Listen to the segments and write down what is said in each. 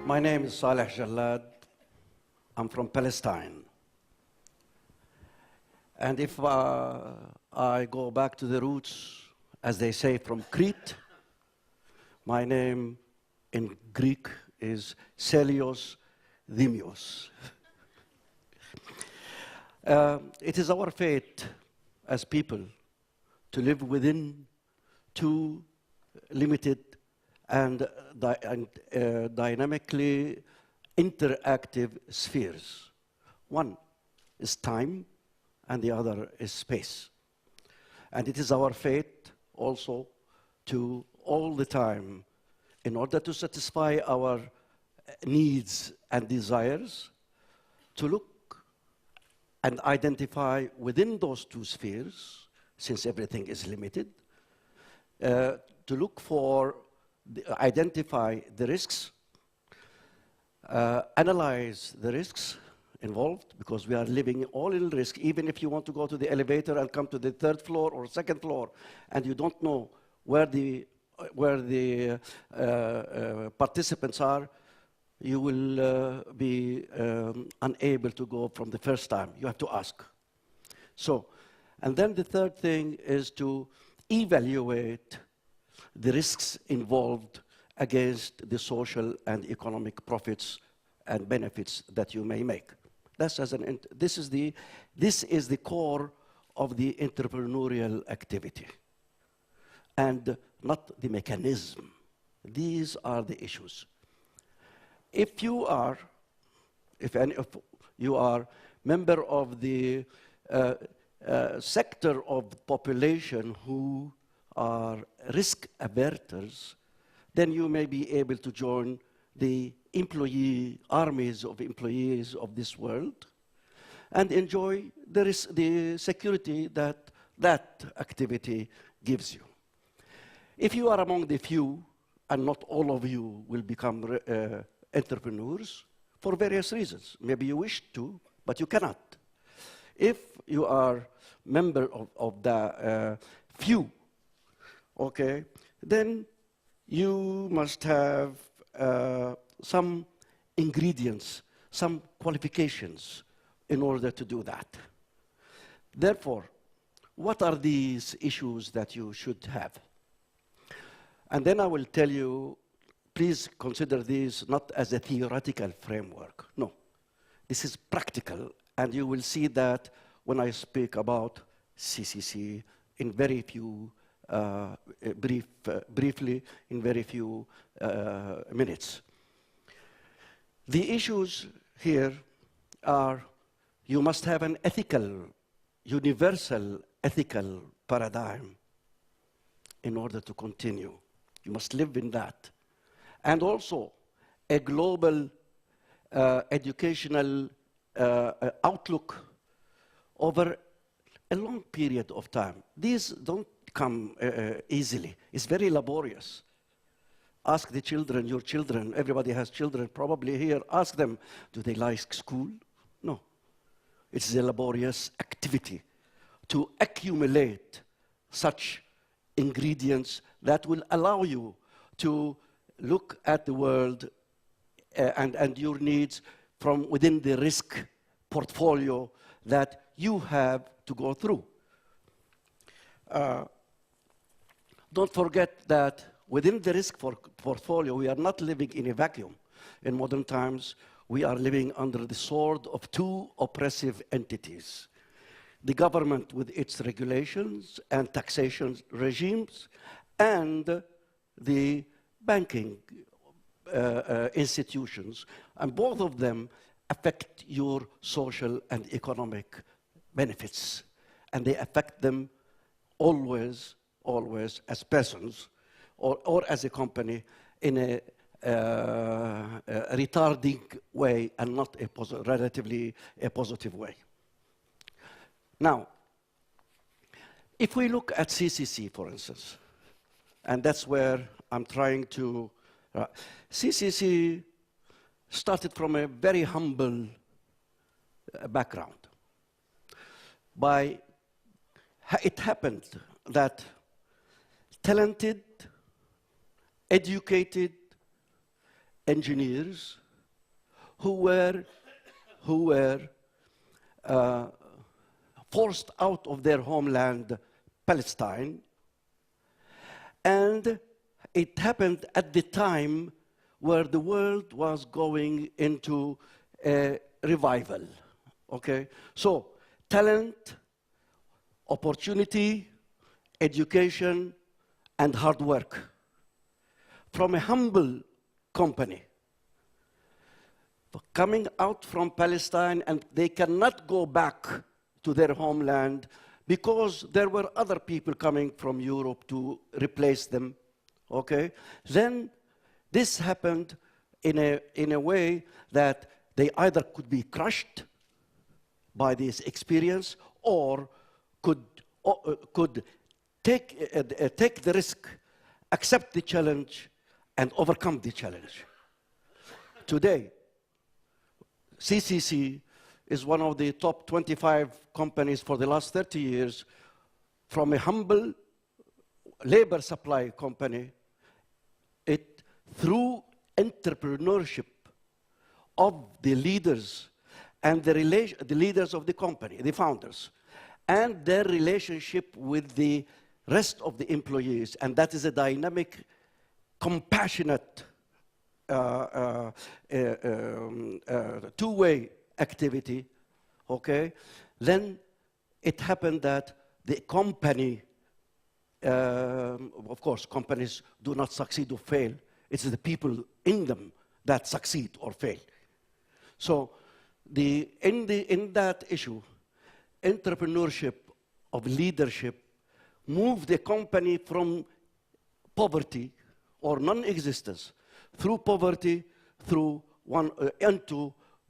My name is Saleh Jallad. I'm from Palestine. And if I go back to the roots, as they say, from Crete, my name in Greek is Celios Dimios. It is our fate as people to live within two limited and dynamically interactive spheres. One is time, and the other is space. And it is our fate also to all the time, in order to satisfy our needs and desires, to look and identify within those two spheres, since everything is limited, to look for, identify the risks, analyze the risks involved, because we are living all in risk. Even if you want to go to the elevator and come to the third floor or second floor, and you don't know where the participants are, you will be unable to go from the first time. You have to ask. So, and then the third thing is to evaluate the risks involved against the social and economic profits and benefits that you may make. This is the core of the entrepreneurial activity, and not the mechanism. These are the issues. If you are member of the sector of the population who are risk averters, then you may be able to join the armies of employees of this world and enjoy the security that that activity gives you. If you are among the few, and not all of you will become entrepreneurs for various reasons. Maybe you wish to, but you cannot. If you are member of the few, okay, then you must have some ingredients, some qualifications in order to do that. Therefore, what are these issues that you should have? And then I will tell you, please consider these not as a theoretical framework. No, this is practical, and you will see that when I speak about CCC in very few, briefly, in very few minutes. The issues here are, you must have an ethical, universal ethical paradigm in order to continue. You must live in that. And also a global educational outlook over a long period of time. These don't come easily. It's very laborious. Ask the children, your children, everybody has children probably here, ask them, do they like school? No. It's a laborious activity to accumulate such ingredients that will allow you to look at the world and your needs from within the risk portfolio that you have to go through. Don't forget that within the risk portfolio, we are not living in a vacuum. In modern times, we are living under the sword of two oppressive entities: the government with its regulations and taxation regimes, and the banking institutions. And both of them affect your social and economic benefits. And they affect them always as persons or as a company in a retarding way and not relatively a positive way. Now, if we look at CCC, for instance, and that's where I'm trying to, CCC started from a very humble background. It happened that talented, educated, engineers who were uh, forced out of their homeland, Palestine, and it happened at the time where the world was going into a revival, okay? So, talent, opportunity, education, and hard work from a humble company coming out from Palestine, and they cannot go back to their homeland because there were other people coming from Europe to replace them, okay? Then this happened in a way that they either could be crushed by this experience or could take the risk, accept the challenge, and overcome the challenge. Today, CCC is one of the top 25 companies for the last 30 years, from a humble labor supply company. It, through entrepreneurship of the leaders and the leaders of the company, the founders, and their relationship with the rest of the employees, and that is a dynamic, compassionate, two-way activity, okay? Then it happened that the company, of course, companies do not succeed or fail. It's the people in them that succeed or fail. So in that issue, entrepreneurship of leadership moved the company from poverty or non-existence through poverty, through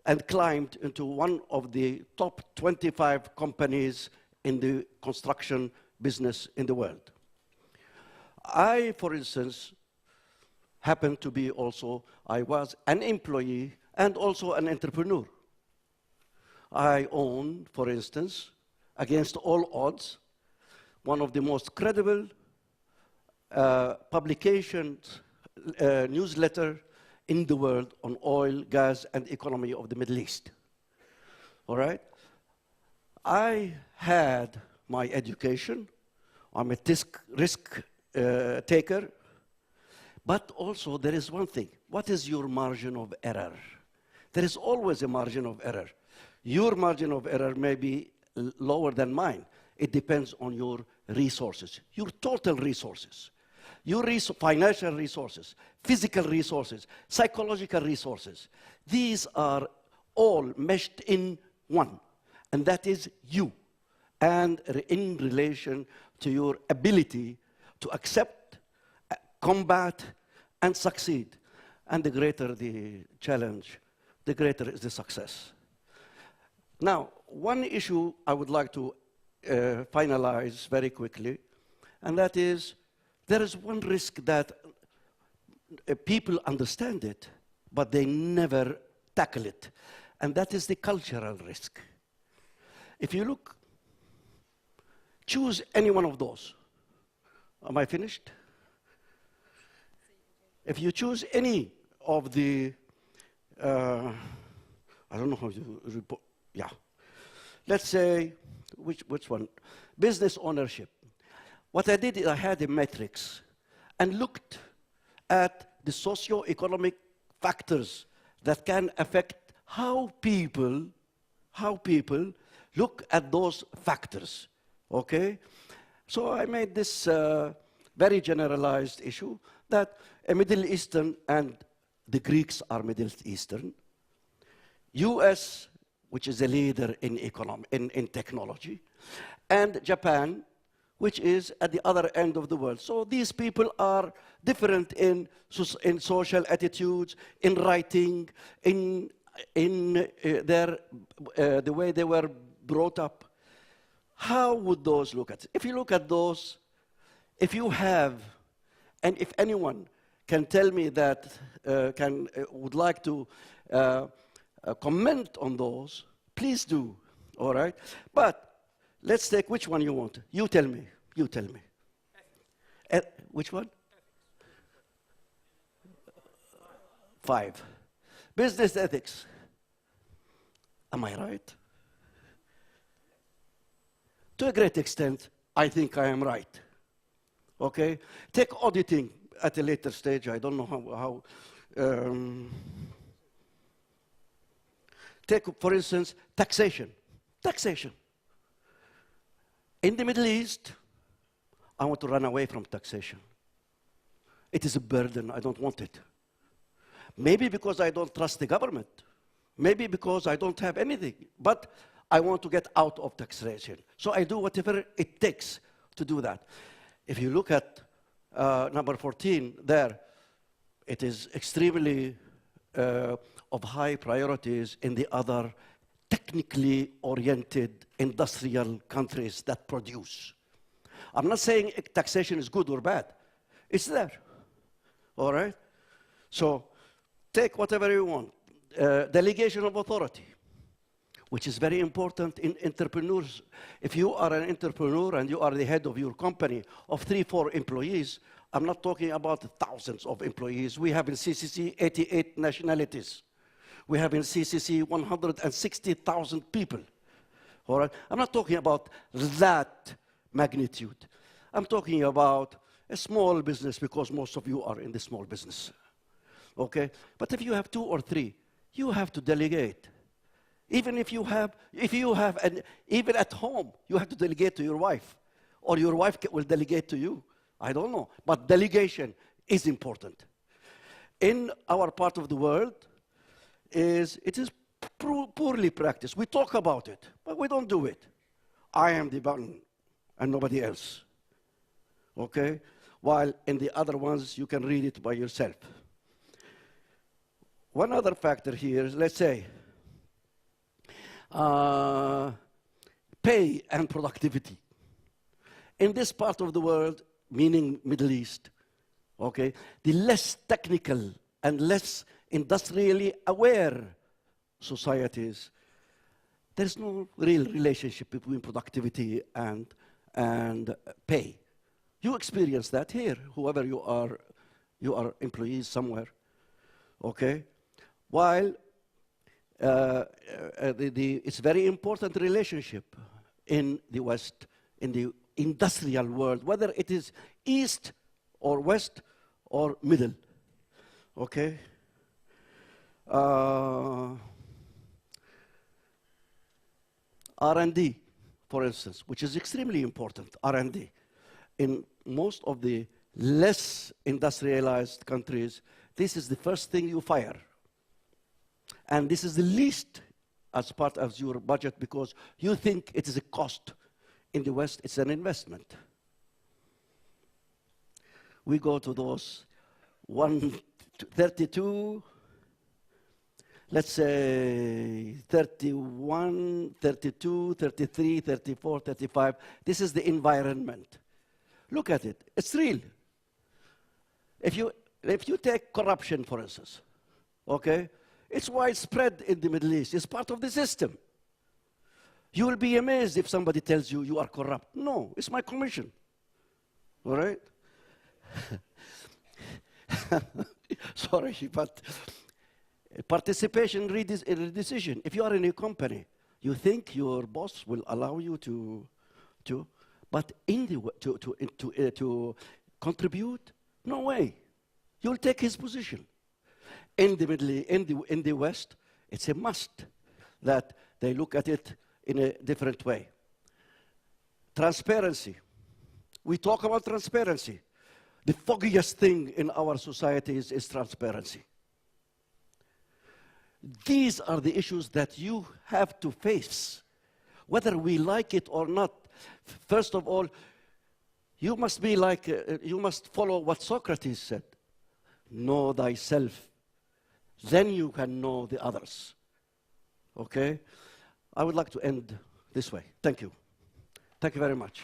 and climbed into one of the top 25 companies in the construction business in the world. I, for instance, happened to be also, I was an employee and also an entrepreneur. I own, for instance, against all odds, one of the most credible publications, newsletter in the world on oil, gas, and economy of the Middle East. All right? I had my education. I'm a risk taker. But also, there is one thing. What is your margin of error? There is always a margin of error. Your margin of error may be lower than mine. It depends on your resources, your total resources, your financial resources, physical resources, psychological resources. These are all meshed in one, and that is you, and in relation to your ability to accept, combat, and succeed. And the greater the challenge, the greater is the success. Now, one issue I would like to finalize very quickly, and that is, there is one risk that people understand it, but they never tackle it, and that is the cultural risk. If you look, choose any one of those. Am I finished? If you choose any of the, I don't know how to report, yeah. Let's say, which one? Business ownership. What I did is I had a matrix and looked at the socio-economic factors that can affect how people look at those factors, okay? So I made this very generalized issue that a Middle Eastern, and the Greeks are Middle Eastern, US, which is a leader in technology, and Japan, which is at the other end of the world. So these people are different in social attitudes, in writing, in the way they were brought up. How would those look at it? If you look at those, if you have, and if anyone can tell me that, would like to comment on those, please do, all right? But let's take which one you want. You tell me, you tell me. Which one? 5. Business ethics. Am I right? To a great extent, I think I am right. Okay? Take auditing at a later stage. I don't know how take, for instance, taxation. Taxation. In the Middle East, I want to run away from taxation. It is a burden. I don't want it. Maybe because I don't trust the government. Maybe because I don't have anything. But I want to get out of taxation. So I do whatever it takes to do that. If you look at number 14 there, it is extremely of high priorities in the other technically oriented industrial countries that produce. I'm not saying taxation is good or bad. It's there. All right? So take whatever you want. Delegation of authority, which is very important in entrepreneurs. If you are an entrepreneur and you are the head of your company of 3, 4 employees, I'm not talking about thousands of employees. We have in CCC 88 nationalities. We have in CCC 160,000 people. All right? I'm not talking about that magnitude. I'm talking about a small business because most of you are in the small business. Okay? But if you have 2 or 3, you have to delegate. Even if you have, even at home, you have to delegate to your wife, or your wife will delegate to you. I don't know, but delegation is important. In our part of the world, it is poorly practiced. We talk about it, but we don't do it. I am the one and nobody else. Okay? While in the other ones, you can read it by yourself. One other factor here is, let's say, pay and productivity. In this part of the world, meaning Middle East, okay, the less technical and less industrially aware societies, there's no real relationship between productivity and pay. You experience that here, whoever you are employees somewhere, okay? While it's very important relationship in the West, in the industrial world, whether it is East or West or Middle, okay? R&D, for instance, which is extremely important, R&D. In most of the less industrialized countries, this is the first thing you fire. And this is the least as part of your budget because you think it is a cost. In the West, it's an investment. We go to those 32, let's say 31, 32, 33, 34, 35. This is the environment. Look at it. It's real. If you take corruption, for instance, okay, it's widespread in the Middle East. It's part of the system. You will be amazed if somebody tells you you are corrupt. No, it's my commission. All right? Sorry, but participation in a decision. If you are in a company, you think your boss will allow you to but to contribute? No way. You'll take his position. In the West, it's a must that they look at it in a different way. Transparency. We talk about transparency. The foggiest thing in our societies is transparency. These are the issues that you have to face, whether we like it or not. First of all, you must be like, you must follow what Socrates said. Know thyself. Then you can know the others. Okay? I would like to end this way. Thank you. Thank you very much.